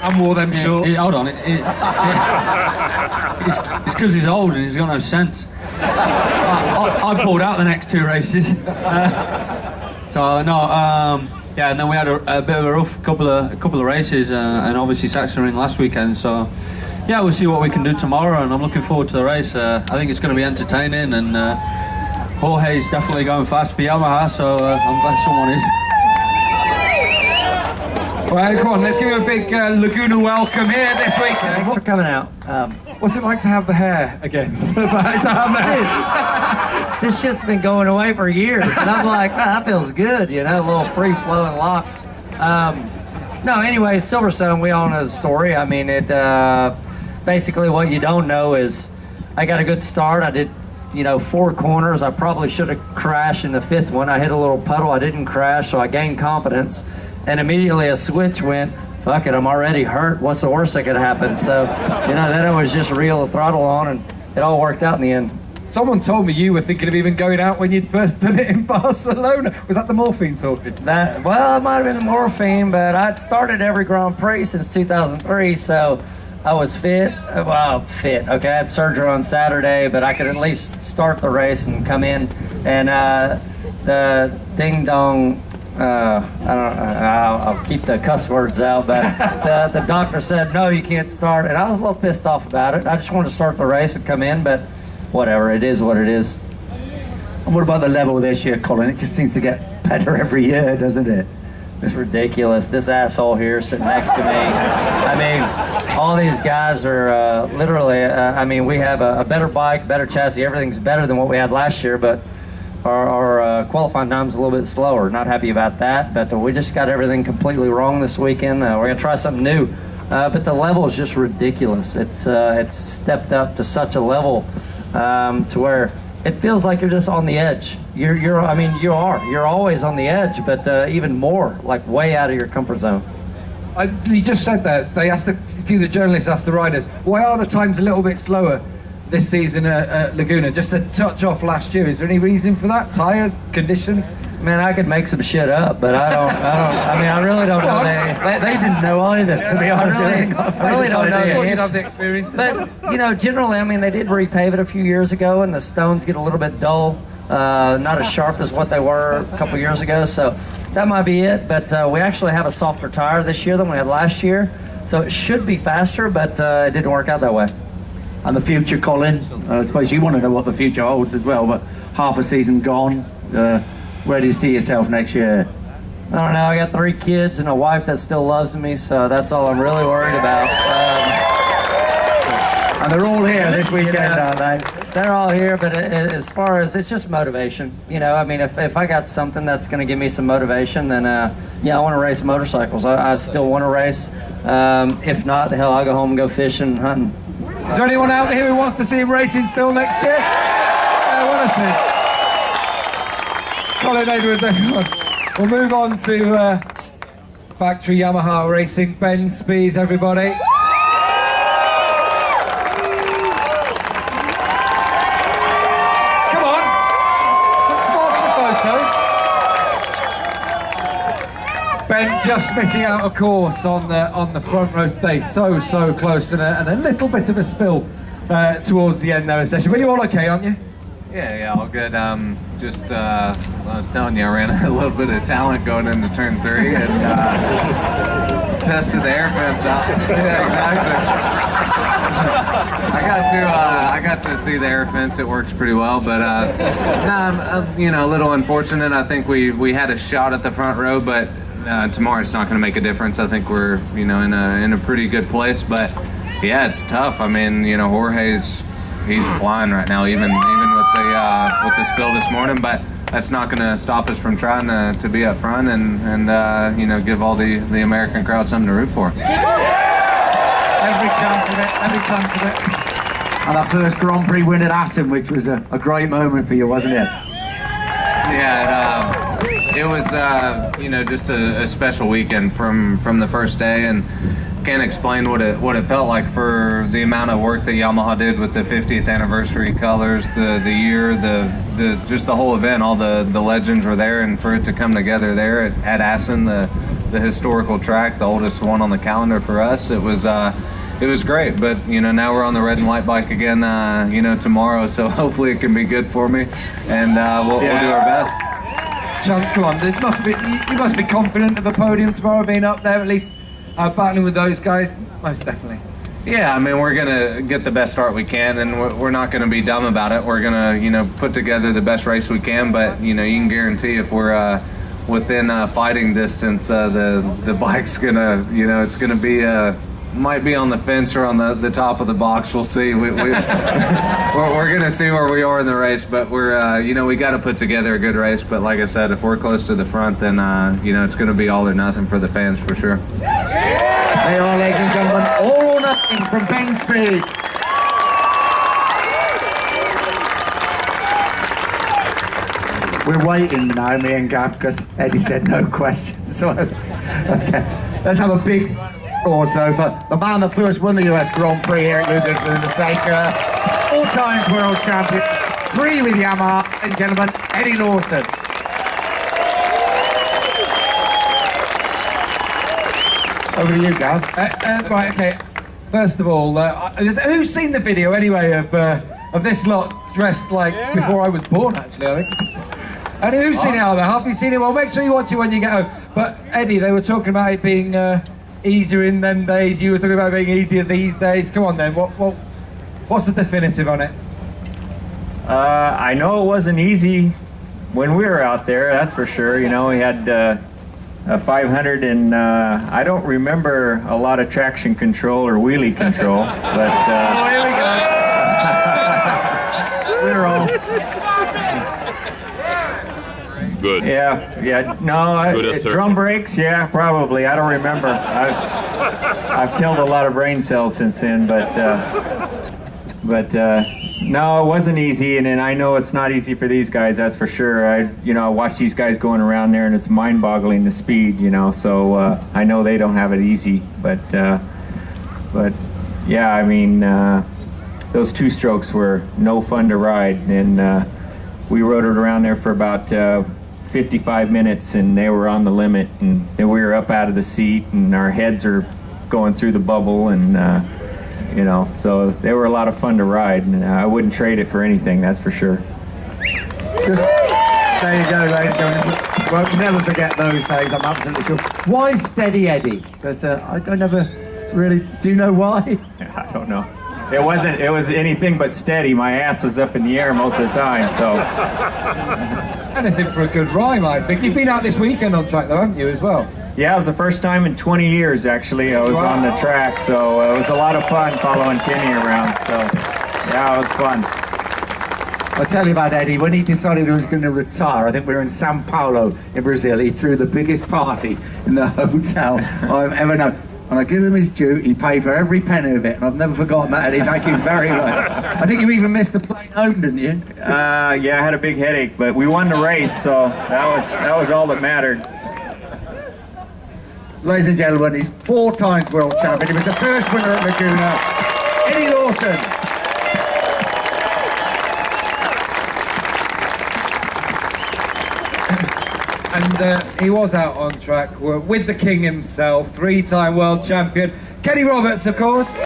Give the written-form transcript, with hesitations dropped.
and wore them shorts. Hold on, it's because he's old and he's got no sense. I pulled out the next 2 races. Yeah, and then we had a bit of a rough couple of races, and obviously Sachsenring last weekend. So, yeah, we'll see what we can do tomorrow, and I'm looking forward to the race. I think it's going to be entertaining, and Jorge's definitely going fast for Yamaha, so I'm glad someone is. Well, come on, let's give you a big Laguna welcome here this weekend. Thanks for coming out. What's it like to have the hair again? This shit's been going away for years, and I'm like, man, that feels good, you know, a little free-flowing locks. No, anyway, Silverstone, we all know the story. I mean, it basically what you don't know is I got a good start. I did, 4 corners. I probably should have crashed in the 5th one. I hit a little puddle. I didn't crash, so I gained confidence. And immediately a switch went, fuck it, I'm already hurt. What's the worst that could happen? So, then I was just reel the throttle on, and it all worked out in the end. Someone told me you were thinking of even going out when you'd first done it in Barcelona. Was that the morphine talking? Well, it might have been the morphine, but I'd started every Grand Prix since 2003, so I was fit. Okay, I had surgery on Saturday, but I could at least start the race and come in. And the ding-dong, I'll keep the cuss words out, but the doctor said, no, you can't start. And I was a little pissed off about it. I just wanted to start the race and come in, but whatever, it is what it is. And what about the level this year, Colin? It just seems to get better every year, doesn't it? It's ridiculous. This asshole here sitting next to me. I mean, all these guys are literally, we have a better bike, better chassis. Everything's better than what we had last year, but our qualifying time's a little bit slower. Not happy about that, but we just got everything completely wrong this weekend. We're going to try something new. But the level is just ridiculous. It's stepped up to such a level to where it feels like you're just on the edge. You're always on the edge, but even more, like way out of your comfort zone. You just said that. They asked a few of the journalists asked the riders, why are the times a little bit slower this season at Laguna? Just a touch off last year. Is there any reason for that? Tires, conditions? Man, I could make some shit up, but I really don't know. They didn't know either, to be honest. I really don't know. You'd have the experience. But, generally, they did repave it a few years ago, and the stones get a little bit dull, not as sharp as what they were a couple years ago, so that might be it. But we actually have a softer tire this year than we had last year, so it should be faster, but it didn't work out that way. And the future, Colin, I suppose you want to know what the future holds as well, but half a season gone. Where do you see yourself next year? I don't know. I got 3 kids and a wife that still loves me, so that's all I'm really worried about. And they're all here this weekend, aren't they? They're all here, but as far as it's just motivation. If I got something that's going to give me some motivation, then I want to race motorcycles. I still want to race. If not, the hell, I'll go home and go fishing and hunting. Is there anyone out there who wants to see him racing still next year? 1 or 2. Colin Edwards, everyone. We'll move on to factory Yamaha racing. Ben Spies, everybody. Come on. Let's mark the photo. Ben just missing out, of course, on the front row today. So close, and a little bit of a spill towards the end there of the session. But you're all okay, aren't you? Yeah, all good. I was telling you, I ran a little bit of talent going into turn 3 and tested the air fence out. Yeah, exactly. I got to see the air fence. It works pretty well, but I'm a little unfortunate. I think we had a shot at the front row, but tomorrow it's not going to make a difference. I think we're in a pretty good place, but yeah, it's tough. He's flying right now, even with the spill this morning, but that's not going to stop us from trying to be up front and give all the American crowd something to root for. Every chance of it. And our first Grand Prix win at Assen, which was a great moment for you, wasn't it? Yeah, it was just a special weekend from the first day, and can't explain what it felt like for the amount of work that Yamaha did with the 50th anniversary colors, the year, just the whole event. All the legends were there, and for it to come together there at Assen, the the historical track, the oldest one on the calendar for us. It was great, but now we're on the red and white bike again, tomorrow. So hopefully it can be good for me, and we'll do our best. Chuck, come on, you must be confident of the podium tomorrow, being up there at least, battling with those guys. Most definitely. Yeah, I mean, we're gonna get the best start we can, and we're not gonna be dumb about it. We're gonna, put together the best race we can. But you can guarantee if we're within fighting distance, the bike's gonna, it's gonna be might be on the fence or on the top of the box. We'll see. We're gonna see where we are in the race, but we're we got to put together a good race. But like I said, if we're close to the front, then it's gonna be all or nothing for the fans for sure. They are, ladies and gentlemen, all or nothing from Ben Speed. We're waiting now, me and Gav, because Eddie said no questions. So, okay, let's have a big also for the man that first won the US Grand Prix here at Laguna Seca, 4 times world champion, 3 with Yamaha, ladies and gentlemen, Eddie Lawson. Over to you, Gav. Right, okay. First of all, who's seen the video anyway of this lot dressed like before I was born? Actually, I think. And who's seen it out there? Have you seen it? Well, make sure you watch it when you get home. But Eddie, they were talking about it being easier in them days. You were talking about it being easier these days. Come on, then. What's the definitive on it? I know it wasn't easy when we were out there. That's for sure. We had. A 500 and I don't remember a lot of traction control or wheelie control, but Oh, here we go. We're on. Good. yeah, no, Good as drum brakes, yeah, probably. I don't remember. I've killed a lot of brain cells since then, but no, it wasn't easy, and I know it's not easy for these guys, that's for sure. I watch these guys going around there, and it's mind-boggling the speed, so I know they don't have it easy, but yeah, I mean, those 2-strokes were no fun to ride, and we rode it around there for about 55 minutes, and they were on the limit, and we were up out of the seat, and our heads are going through the bubble, and so they were a lot of fun to ride, and I wouldn't trade it for anything, that's for sure. Just, there you go, ladies and gentlemen. We'll never forget those days, I'm absolutely sure. Why Steady Eddie? Because I never really, do you know why? I don't know. It was anything but steady. My ass was up in the air most of the time, so. Anything for a good rhyme, I think. You've been out this weekend on track, though, haven't you, as well? Yeah, it was the first time in 20 years, actually. I was on the track, so it was a lot of fun following Kenny around. So, yeah, it was fun. I'll tell you about Eddie. When he decided he was going to retire, I think we were in Sao Paulo in Brazil, he threw the biggest party in the hotel I've ever known. And I give him his due, he paid for every penny of it, and I've never forgotten that, Eddie. Thank you very much. I think you even missed the plane home, didn't you? Yeah, I had a big headache, but we won the race, so that was all that mattered. Ladies and gentlemen, he's 4 times world champion. He was the first winner at Laguna, Eddie Lawson. And he was out on track with the king himself, 3-time world champion, Kenny Roberts, of course.